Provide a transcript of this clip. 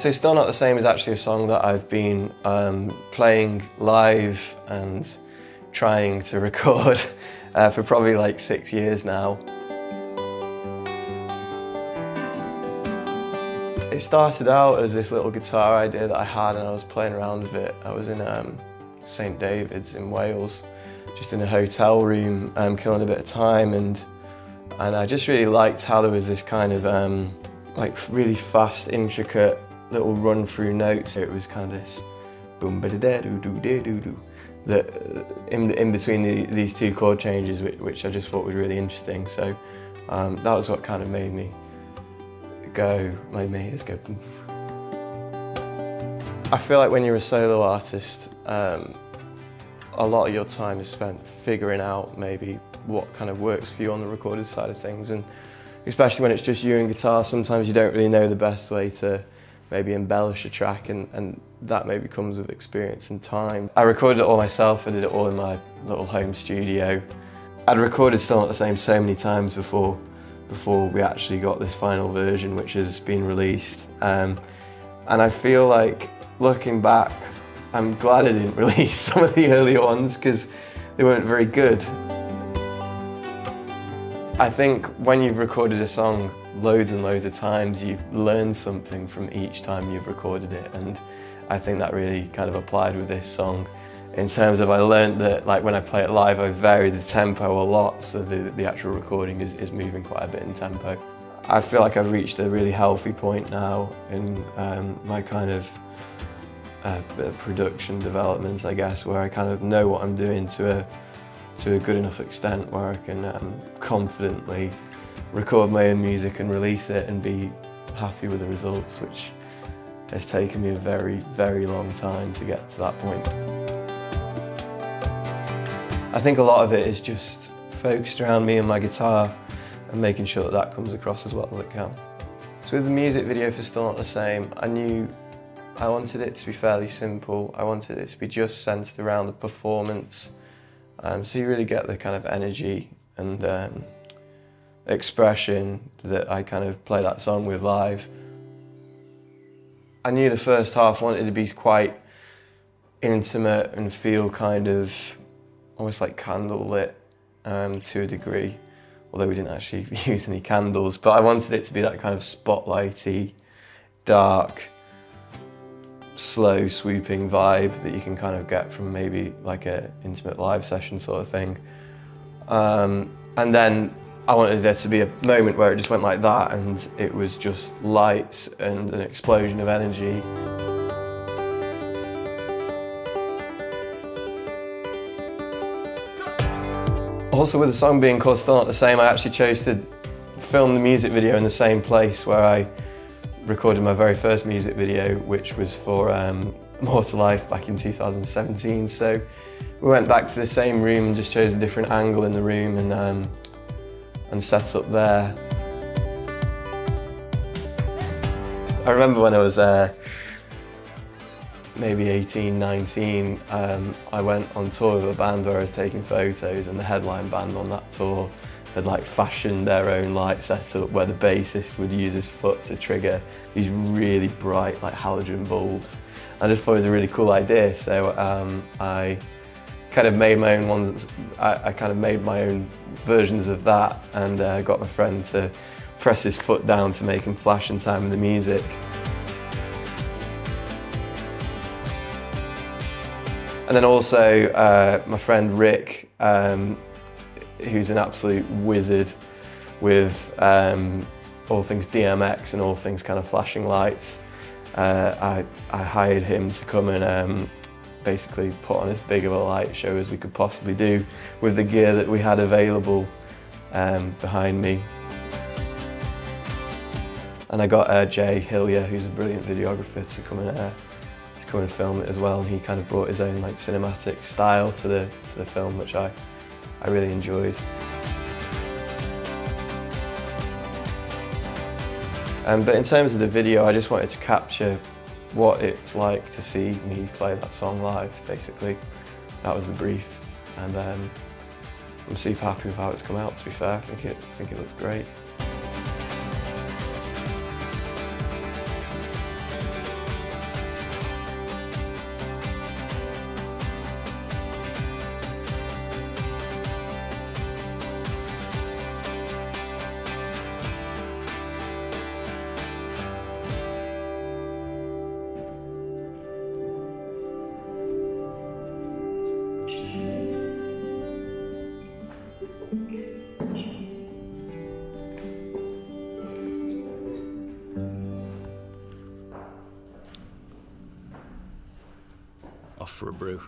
So Still Not the Same is actually a song that I've been playing live and trying to record for probably like 6 years now. It started out as this little guitar idea that I had, and I was playing around with it. I was in St David's in Wales, just in a hotel room, killing a bit of time, and I just really liked how there was this kind of like really fast, intricate little run-through notes. It was kind of this boom ba da da doo doo da doo doo that in between these two chord changes, which I just thought was really interesting. So that was what kind of made me go. Let's go. I feel like when you're a solo artist, a lot of your time is spent figuring out maybe what kind of works for you on the recorded side of things, and especially when it's just you and guitar, sometimes you don't really know the best way to maybe embellish a track, and that maybe comes with experience and time. I recorded it all myself. I did it all in my little home studio. I'd recorded Still Not the Same so many times before we actually got this final version, which has been released. And I feel like, looking back, I'm glad I didn't release some of the earlier ones because they weren't very good. I think when you've recorded a song loads and loads of times, you've learned something from each time you've recorded it, and I think that really kind of applied with this song. In terms of, I learned that like when I play it live, I vary the tempo a lot, so the actual recording is moving quite a bit in tempo. I feel like I've reached a really healthy point now in my kind of production development, I guess, where I kind of know what I'm doing to a good enough extent where I can confidently record my own music and release it and be happy with the results, which has taken me a very, very long time to get to that point. I think a lot of it is just focused around me and my guitar and making sure that that comes across as well as it can. So with the music video for Still Not the Same, I knew I wanted it to be fairly simple. I wanted it to be just centered around the performance. So you really get the kind of energy and expression that I kind of play that song with live. I knew the first half wanted to be quite intimate and feel kind of almost like candlelit to a degree, although we didn't actually use any candles, but I wanted it to be that kind of spotlighty, dark, slow swooping vibe that you can kind of get from maybe like an intimate live session sort of thing. And then I wanted there to be a moment where it just went like that and it was just lights and an explosion of energy. Also, with the song being called Still Not the Same, I actually chose to film the music video in the same place where I recorded my very first music video, which was for More to Life back in 2017. So we went back to the same room and just chose a different angle in the room and set up there. I remember when I was maybe 18, 19, I went on tour with a band where I was taking photos, and the headline band on that tour had like fashioned their own light setup where the bassist would use his foot to trigger these really bright like halogen bulbs. I just thought it was a really cool idea, so I kind of made my own ones. I kind of made my own versions of that and got my friend to press his foot down to make him flash in time with the music. And then also my friend Rick, who's an absolute wizard with all things DMX and all things kind of flashing lights. I hired him to come and basically put on as big of a light show as we could possibly do with the gear that we had available behind me. And I got Jay Hillier, who's a brilliant videographer, to come and film it as well. And he kind of brought his own like cinematic style to the film, which I really enjoyed. But in terms of the video, I just wanted to capture what it's like to see me play that song live, basically. That was the brief, and I'm super happy with how it's come out, to be fair. I think it looks great. for a brew.